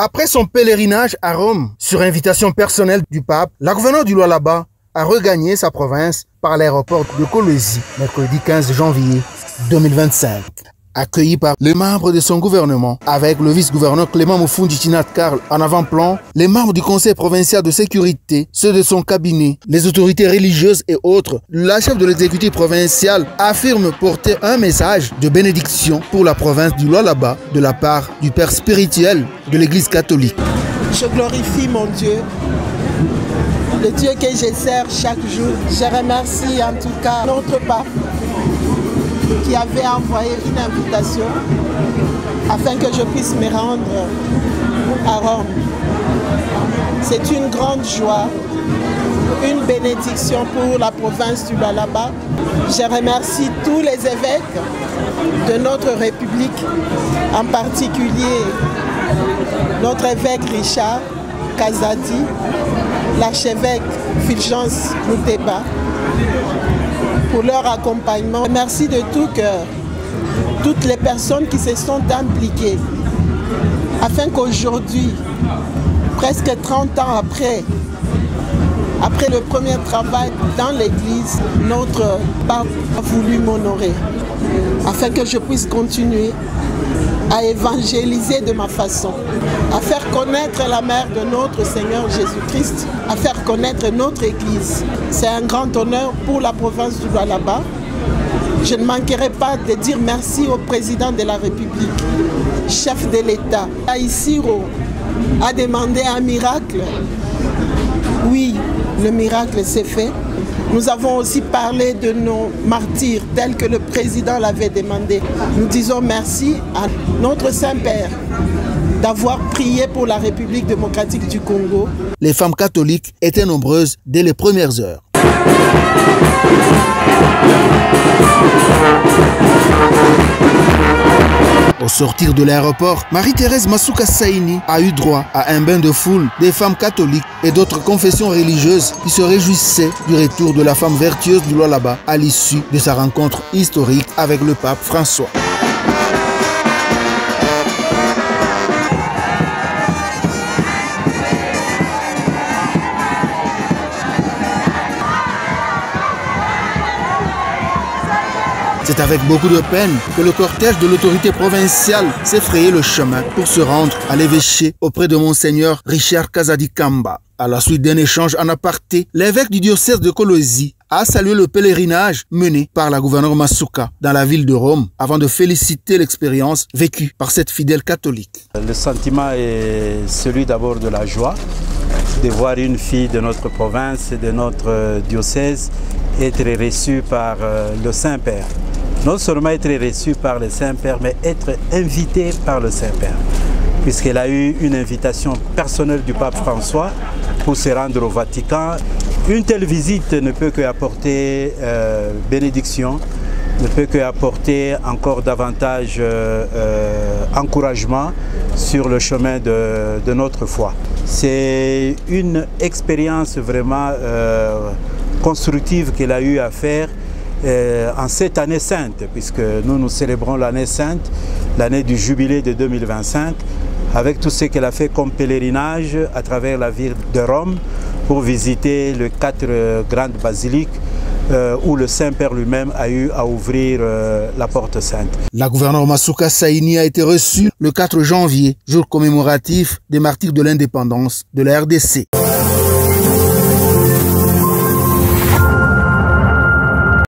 Après son pèlerinage à Rome, sur invitation personnelle du pape, la gouverneure du Lualaba a regagné sa province par l'aéroport de Kolwezi, mercredi 15 janvier 2025. Accueilli par les membres de son gouvernement, avec le vice-gouverneur Clément Moufundi Karl en avant-plan, les membres du conseil provincial de sécurité, ceux de son cabinet, les autorités religieuses et autres, la chef de l'exécutif provincial affirme porter un message de bénédiction pour la province du Lualaba de la part du père spirituel de l'église catholique. Je glorifie mon Dieu, le Dieu que je sers chaque jour. Je remercie en tout cas notre pape qui avait envoyé une invitation afin que je puisse me rendre à Rome. C'est une grande joie, une bénédiction pour la province du Lualaba. Je remercie tous les évêques de notre République, en particulier notre évêque Richard Kazadi, l'archevêque Fulgence Mouteba, pour leur accompagnement. Merci de tout cœur toutes les personnes qui se sont impliquées afin qu'aujourd'hui, presque 30 ans après le premier travail dans l'église, notre pape a voulu m'honorer afin que je puisse continuer à évangéliser de ma façon, à faire connaître la mère de notre Seigneur Jésus-Christ, à faire connaître notre Église. C'est un grand honneur pour la province du Lualaba. Je ne manquerai pas de dire merci au président de la République, chef de l'État. Aïssiro a demandé un miracle. Oui, le miracle s'est fait. Nous avons aussi parlé de nos martyrs tels que le président l'avait demandé. Nous disons merci à notre Saint-Père d'avoir prié pour la République démocratique du Congo. Les femmes catholiques étaient nombreuses dès les premières heures. Au sortir de l'aéroport, Marie-Thérèse Masuka Saini a eu droit à un bain de foule des femmes catholiques et d'autres confessions religieuses qui se réjouissaient du retour de la femme vertueuse du Lualaba à l'issue de sa rencontre historique avec le pape François. C'est avec beaucoup de peine que le cortège de l'autorité provinciale s'est frayé le chemin pour se rendre à l'évêché auprès de Monseigneur Richard Kazadi Kamba. À la suite d'un échange en aparté, l'évêque du diocèse de Kolwezi a salué le pèlerinage mené par la gouverneure Masuka dans la ville de Rome avant de féliciter l'expérience vécue par cette fidèle catholique. Le sentiment est celui d'abord de la joie de voir une fille de notre province et de notre diocèse être reçue par le Saint-Père. Non seulement être reçue par le Saint-Père, mais être invitée par le Saint-Père, puisqu'elle a eu une invitation personnelle du pape François pour se rendre au Vatican. Une telle visite ne peut qu'apporter bénédiction, ne peut qu'apporter encore davantage encouragement sur le chemin de notre foi. C'est une expérience vraiment constructive qu'elle a eu à faire en cette année sainte, puisque nous célébrons l'année sainte, l'année du jubilé de 2025, avec tout ce qu'elle a fait comme pèlerinage à travers la ville de Rome pour visiter les 4 grandes basiliques où le Saint-Père lui-même a eu à ouvrir la porte sainte. La gouverneure Masuka Saini a été reçue le 4 janvier, jour commémoratif des martyrs de l'indépendance de la RDC.